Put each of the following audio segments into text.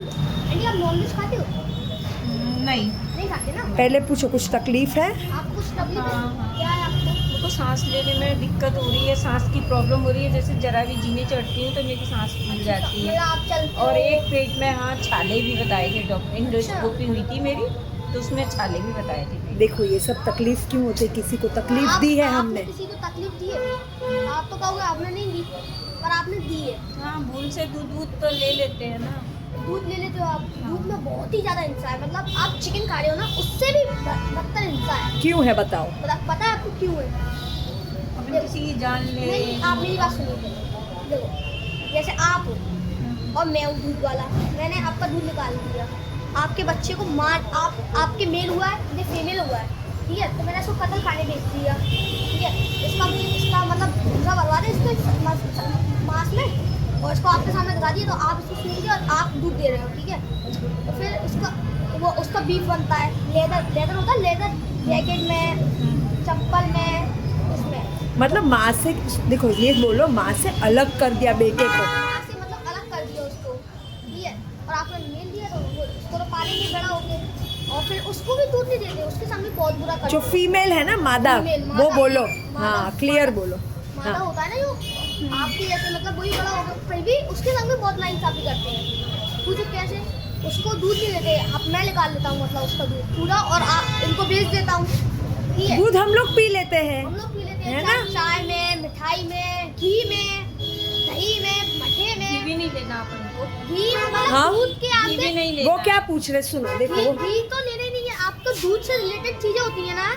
Aunty आप nonveg खाते हो? नहीं। नहीं खाते ना? पहले पूछो कुछ तकलीफ है? आप कुछ तकलीफ है? हाँ। क्या है आपको? मेरे को सांस लेने में दिक्कत हो रही है, सांस की प्रॉब्लम हो रही है। जैसे जरा भी जीने चढ़ती हूँ तो मेरी सांस फूल जाती है। मतलब आप चलते और हो? एक पेट में हाँ छाले भी बताए थे डॉक्टर, इंडोस्कोपी हुई थी मेरी तो उसमें छाले भी बताए थे। देखो ये सब तकलीफ क्यों होती है, किसी को तकलीफ आप- दी है आपने हमने। किसी को तकलीफ दी है? आप तो कहोगे आपने नहीं दी, पर आपने दी है। हाँ, भूल से दूध तो ले लेते हैं ना। दूध ले लेते हो आप? दूध में बहुत ही ज्यादा हिंसा है। मतलब आप चिकन खा रहे हो ना, उससे भी बदतर हिंसा है। क्यों है बताओ? पता है आपको क्यों है? अपन किसी की जान ले। नहीं, आप मेरी बात सुनिए। देखो, जैसे आप हो और मैं हूँ दूध वाला, मैंने आपका दूध निकाल दिया, आपके बच्चे को मार, आपके मेल हुआ है, ये फीमेल हुआ है, ठीक है? तो मैंने इसको कत्ल खाने भेज दिया, ठीक है? इसका मतलब भूसा भरवा दे इसको मांस में, और इसको आपके सामने दिखा दिया, तो आप इसको सुनेंगे और आप दूध दे रहे हो, ठीक है? तो फिर उसका बीफ बनता है, लेदर होता है, लेदर जैकेट में, चप्पल में, उसमें। मतलब माँ से, देखो ये बोलो माँ से अलग कर दिया बेटे को। माँ से मतलब अलग कर दिया उसको, ठीक है? और आपने मेल दिया तो उसको तो पालेंगे, बड़ा हो गया, और फिर उसको भी दूध नहीं देते, उसके सामने बहुत बुरा कर जो दिया। फीमेल है ना मादा, फीमेल, वो मादा, बोलो। मादा, हाँ क्लियर मादा। बोलो। मादा हाँ होता है ना जो आपकी जैसे, मतलब वही बड़ा होगा, फिर भी उसके संग में बहुत नाइंसाफी करते हैं। पूछो कैसे? उसको दूध नहीं देते, अब मैं निकाल लेता हूँ मतलब उसका दूध पूरा, और इनको बेच देता हूँ, ठीक है? दूध हम लोग पी लेते हैं, हम लोग पी लेते है हैं, ना? चाय में, मिठाई में, घी में, दही में, मठे घी में। भी नहीं लेना अपन को। घी मतलब हाँ? दूध के घी भी आगे नहीं लेना। वो क्या पूछ रहे सुनो देखो घी वो घी तो लेने नहीं है आपको, दूध से रिलेटेड चीजें होती है ना,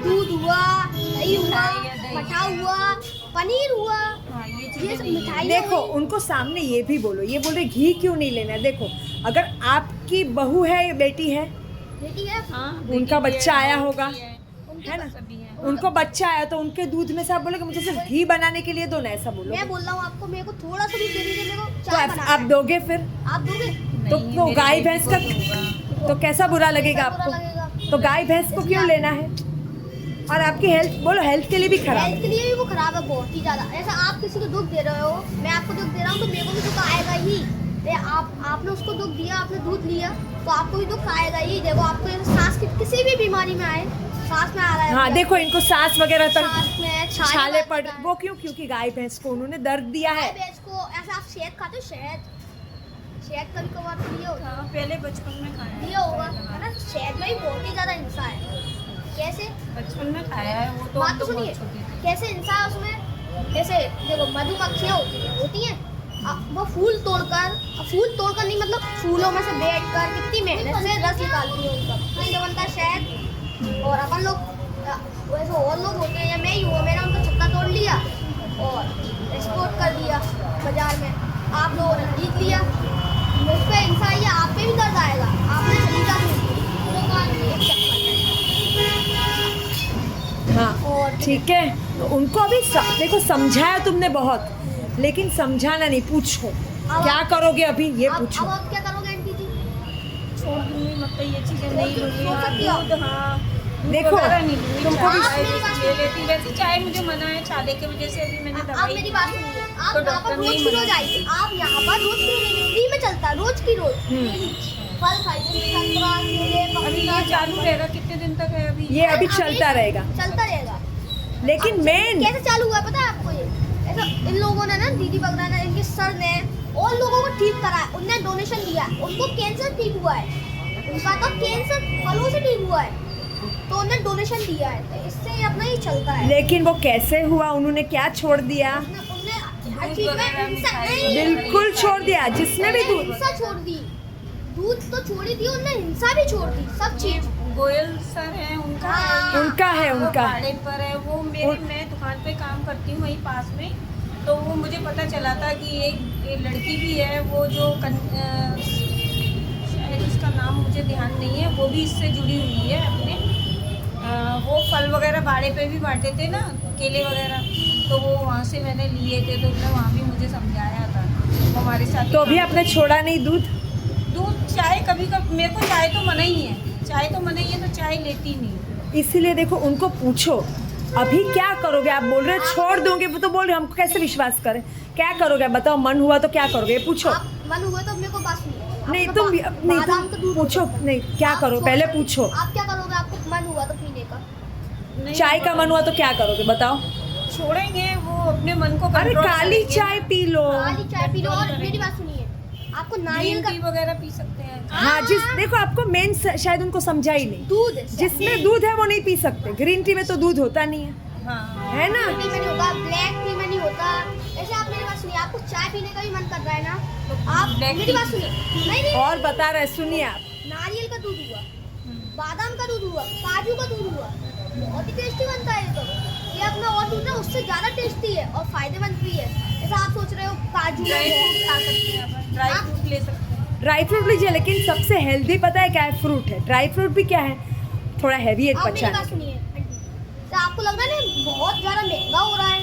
दूध हुआ, दही हुआ, मिठाई या दही। मठा हुआ, पनीर हुआ, हाँ, ये ये चीजें सब नहीं लेनी। मिठाई देखो उनको सामने ये भी बोलो, ये बोल रहे घी क्यों नहीं लेना है। देखो अगर आपकी बहू है, बेटी है, बेटी है, हाँ, उनका बेटी भी बच्चा है, आया बहू होगा, भी उनके है ना? सभी हैं। उनको बच्चा आया तो उनके दूध में से आप बोलोगे मुझे सिर्फ घी बनाने के लिए दो ना, ऐसा बोलो। मैं बोल रहा हूँ आपको, मेरे को थोड़ा सा दूध दे दीजिए, मेरे को तो चाय आप बनाना है। दोगे फिर? आप दोगे? तो नहीं, वो मेरे गाय बेटी भैंस को का दूंगा। तो कैसा बुरा लगेगा कैसा बुरा आपको? लगेगा? तो गाय भैंस को क्यों लेना है? और आपकी हेल्थ, बोलो हेल्थ के लिए भी खराब हेल्थ है। के लिए भी वो खराब है बहुत ही ज्यादा। ऐसा आप किसी को दुख दे रहे हो, मैं आपको दुख दे रहा हूँ, तो मेरे को भी दुख आएगा ही। आपने उसको दुख दिया, आपने दूध लिया, तो आपको भी दुख आएगा ही। देखो आपको जैसे सांस की किसी भी बीमारी में आए, सांस में आ रहा है, हाँ देखो इनको सांस वगैरह तक सांस में छाले पड़, पड़ता है। वो क्यों? क्योंकि गाय भैंस को उन्होंने दर्द दिया है। गाय भैंस को ऐसा, आप शहद खाते हो? शहद कभी कभार तो लिया होगा, हाँ, पहले बचपन में खाया है। लिया होगा, है ना? शहद में भी बहुत ही ज्यादा हिंसा है। कैसे? बचपन में खाया है वो तो। बात हम तो तो सुनिए, बहुत छोटे थे। कैसे हिंसा है उसमें? जैसे देखो मधुमक्खियाँ होती हैं, वो फूल तोड़कर नहीं, मतलब फूलों में से बैठकर कितनी मेहनत से रस निकालती है उनका, फिर जो बनता है शहद। और अपन लोग वैसे और लोग होते हैं, या मैं ही हूँ, मैंने उनका छत्ता तोड़ लिया और एक्सपोर्ट कर दिया बाजार में, आप लोगों ने खरीद लिया, मुझ पर हिंसा आई है, आप पे भी दर्द आएगा, आपने खरीदा हाँ और ठीक है, तो उनको अभी देखो समझाया तुमने बहुत, लेकिन समझाना नहीं। पूछो क्या करोगे अभी, ये अब पूछो। आप क्या करोगे आंटी जी? छोड़ दूंगी, मतलब ये चीजें नहीं लूंगी। छोड़ हाँ, सकती हो? दूध, हाँ, दूध देखो, वगैरह नहीं लूंगी। तुमको भी- चाय ले लेती, वैसे चाय मुझे मना है छाले की वजह से। अभी मैंने आप दवाई मेरी ली बात है, सुनिए, तो आप यहाँ डॉक्टर पर ने रोज ही की रोज मना आइए, आप यहाँ पर रोज की रोज फ्री में चलता है, रोज की रोज फल खाइए, संतरा, केले, अभी पपीता, ये चालू रहेगा कितने दिन तक है अभी? ये अभी चलता रहेगा, चलता रहेगा। लेकिन मेन कैसे चालू हुआ है पता है आपको? ये ऐसा इन लोगों ने ना, दीदी बगरा ने, इनके सर ने और लोगों को ठीक करा है, उनने डोनेशन दिया है, उनको कैंसर ठीक हुआ है, उनका तो कैंसर फलों से ठीक हुआ है, तो उन्होंने डोनेशन दिया है, तो इससे अपना ही चलता है। लेकिन वो कैसे हुआ, उन्होंने क्या छोड़ दिया? उनने हर दूध चीज में वगैरह हिंसा मिठाई नहीं, बिल्कुल छोड़ दिया, जिसने भी दूध। हिंसा छोड़ दी, दूध तो छोड़ ही दी, उन्होंने हिंसा भी छोड़ दी, सब चीज। गोयल सर है उनका, हाँ। उनका है, वो उनका भाड़े पर है वो। मैं दुकान पे काम करती हूँ वहीं पास में, तो वो मुझे पता चला था कि एक लड़की भी है, वो जो शायद उसका नाम मुझे ध्यान नहीं है, वो भी इससे जुड़ी हुई है अपने। वो फल वगैरह भाड़े पे भी बांटे थे ना, केले वगैरह, तो वो वहाँ से मैंने लिए थे, तो उन्होंने वहाँ भी मुझे समझाया था, वो हमारे साथ। तो अभी आपने छोड़ा नहीं दूध? दूध, चाय कभी कभी, मेरे को चाय तो मना ही है, चाय तो मना ही है, तो चाय लेती नहीं। इसीलिए देखो उनको पूछो अभी क्या करोगे। आप बोल रहे हो छोड़ दोगे, वो तो बोल रहे हमको कैसे विश्वास करें, क्या करोगे बताओ? मन हुआ तो क्या करोगे, पूछो। आप मन हुआ तो मेरे को बात सुनिए, नहीं आपका तुम नहीं बादाम का तुम दूध पूछो होता है। नहीं क्या आप करो पहले सोचो, पूछो आप क्या करोगे? आपको मन हुआ तो पीने का, नहीं, चाय का मन हुआ तो क्या करोगे बताओ छोड़ेंगे वो अपने मन को अरे control काली करेंगे चाय ना। पी लो काली चाय पी लो। और करेंगे। मेरी बात सुनिए, आपको नारियल ग्रीन का टी वगैरह पी सकते हैं। हाँ जिस देखो आपको मेन शायद उनको समझा ही नहीं दूध जिसमें दूध है वो नहीं पी सकते ग्रीन टी में तो दूध होता नहीं है हाँ है ना टी में नहीं होता, ब्लैक टी में नहीं होता। ऐसे आप मेरी बात सुनिए, आपको चाय पीने का भी मन कर रहा है ना, आप ब्लैक मेरी टी बात सुनिए। नहीं नहीं, और बता रहे सुनिए आप नारियल का दूध हुआ, बादाम का दूध हुआ, काजू का दूध हुआ, बहुत ही टेस्टी बनता है ये तो। ये अपना और दूध है उससे ज़्यादा टेस्टी है और फायदेमंद भी है। जैसा आप सोच रहे हो काजू ड्राई है, फ्रूट खा सकते हैं अपन, ड्राई हाँ। फ्रूट ले सकते हैं। ड्राई फ्रूट लीजिए लेकिन सबसे हेल्दी पता है क्या है फ्रूट है ड्राई फ्रूट भी क्या है थोड़ा हैवी है आप मेरी पचाने बात के लिए। सुनिए आंटी, तो आपको लग रहा है ना बहुत ज़्यादा महंगा हो रहा है,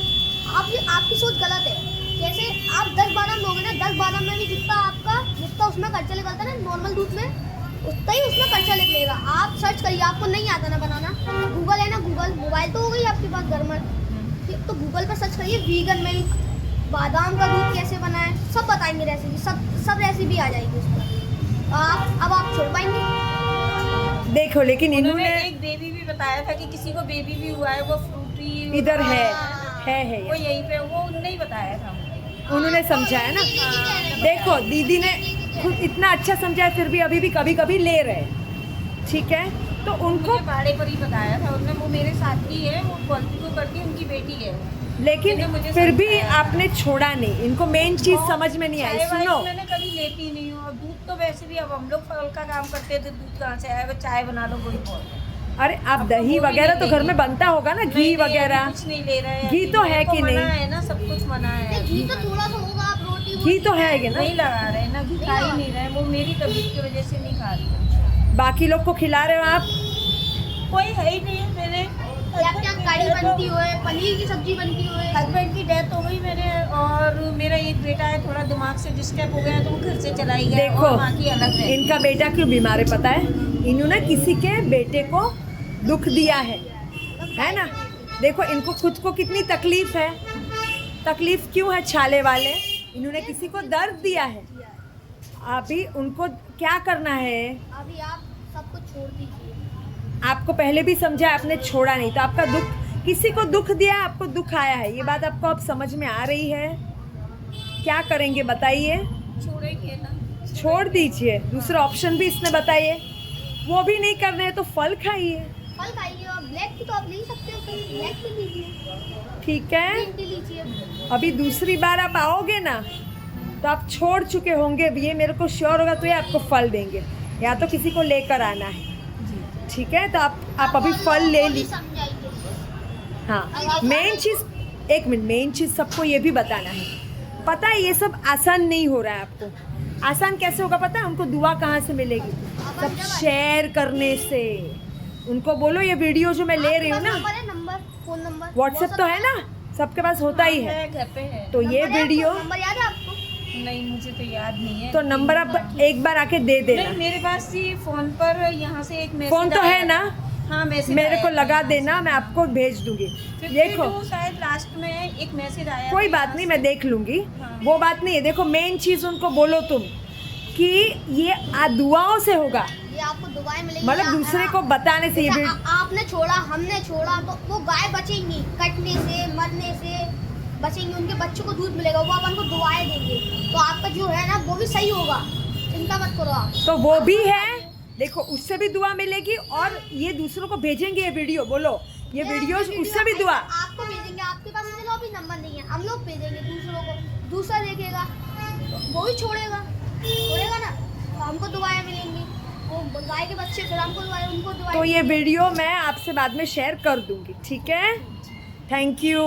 आपकी सोच गलत है। जैसे आप 10 बादाम लोगे ना, 10 बादाम में भी जितना उसमें खर्चा निकलता है ना नॉर्मल दूध में, उतना ही उसमें खर्चा निकलेगा। आप सर्च करिए, आपको नहीं आता ना बनाना, गूगल है ना, गूगल मोबाइल तो हो गई आपके पास घर में, तो गूगल पर सर्च करिए वीगन मिल्क, बादाम का दूध कैसे बनाएं, सब बताएंगे रेसिपी, सब रेसिपी आ जाएगी उस पर। आप छोड़ पाएंगे? देखो लेकिन उन्होंने इन्होंने एक बेबी भी बताया था कि किसी को बेबी भी हुआ है वो फ्रूटी इधर है वो यहीं पे वो उन्होंने ही बताया था मुझे। उन्होंने समझाया ना देखो दीदी ने खुद इतना अच्छा समझाया फिर भी अभी भी कभी कभी ले रहे हैं ठीक है तो उनको मुझे भाड़े पर ही बताया था उन्होंने, वो मेरे साथ ही है, वो क्वालिटी को करती है, उनकी बेटी है। लेकिन मैंने मुझे फिर भी समझाया। आपने छोड़ा नहीं इनको मेन चीज समझ में नहीं आई चाय वाय सुनो मैंने कभी लेती नहीं हूँ, और दूध तो वैसे भी अब हम लोग फल का काम करते थे, दूध कहाँ से आया, वो चाय बना लो वही बहुत। अरे आप अब दही वो भी वगैरह तो नहीं घर में लेंगे। बनता होगा ना घी नहीं, वगैरह अभी कुछ नहीं ले रहे हैं, घी अभी तो मेरे है को कि मना नहीं? है ना, सब कुछ मना है। घी तो थोड़ा सा होगा, आप रोटी घी तो है कि ना नहीं लगा रहे ना, घी खा ही नहीं रहे, वो मेरी तबीयत की वजह से नहीं खा रही। बाकी लोग को खिला रहे हो आप कोई है ही नहीं है मेरे। क्या क्या कड़ी बनती हुए, पनीर की सब्जी बनती हुए। हस्बैंड की डेथ हो गई मेरे, और मेरा एक बेटा है थोड़ा दिमाग से डिस्टर्ब हो गया तो वो घर से चला ही गया, देखो और बाकी अलग है। इनका बेटा क्यों बीमार है पता है इन्होंने किसी के बेटे को दुख दिया है ना देखो इनको खुद को कितनी तकलीफ है तकलीफ क्यों है छाले वाले इन्होंने किसी को दर्द दिया है अभी उनको क्या करना है अभी आप सब कुछ छोड़ दीजिए। आपको पहले भी समझा आपने छोड़ा नहीं तो आपका दुख किसी को दुख दिया आपको दुख आया है ये बात आपको अब समझ में आ रही है क्या करेंगे बताइए छोड़ेंगे ना। छोड़ दीजिए दूसरा ऑप्शन भी इसने बताइए वो भी नहीं कर रहे हैं तो फल खाइए फल खाइए और ब्लैक टी तो आप ले ही सकते हो, ब्लैक टी लीजिए, ठीक है ग्रीन टी लीजिए। अभी दूसरी बार आप आओगे ना तो आप छोड़ चुके होंगे ये मेरे को श्योर होगा तो ये आपको फल देंगे या तो किसी को लेकर आना है ठीक है तो आप अभी फल ले ली समझाइए। हाँ मेन चीज़ एक मिनट मेन चीज़ सबको ये भी बताना है पता है ये सब आसान नहीं हो रहा है आपको आसान कैसे होगा पता है उनको दुआ कहाँ से मिलेगी सब शेयर करने से उनको बोलो ये वीडियो जो मैं ले रही हूँ ना नंबर, फोन नंबर, व्हाट्सएप तो है ना सबके पास होता ही है घर पे है। तो ये वीडियो नंबर याद है आपको? नहीं मुझे तो याद नहीं है। तो नंबर आप एक बार आके दे देना नहीं मेरे पास ही फोन पर यहाँ से एक मैसेज फोन तो आया है ना था। हाँ मैसेज मेरे को आया लगा था। देना मैं आपको भेज दूंगी 52 देखो शायद लास्ट में एक मैसेज आया कोई था बात यहाँ नहीं से। मैं देख लूंगी हाँ। वो बात नहीं है देखो मेन चीज उनको बोलो तुम कि ये दुआओं से होगा ये आपको दुआएं मिलेंगी। मतलब दूसरे को बताने से ये जैसे भी आपने छोड़ा, हमने छोड़ा, तो वो गाय बचेंगी कटने से, मरने से बचेंगी, उनके बच्चों को दूध मिलेगा, वो अपन को दुआएं देंगे, तो आपका जो है ना वो भी सही होगा, चिंता मत करो आप। तो वो भी है देखो उससे भी दुआ मिलेगी और ये दूसरों को भेजेंगे ये वीडियो बोलो ये वीडियो उससे भी दुआ आपको भेजेंगे, आपके पास चलो अभी नंबर नहीं है, हम लोग भेजेंगे दूसरों को, दूसरा देखेगा तो वो भी छोड़ेगा ना, तो हमको दुआएं मिलेंगी, वो गाय के बच्चे फिर हमको दुआएं, उनको दुआएं। तो ये वीडियो मैं आपसे बाद में शेयर कर दूंगी ठीक है थैंक यू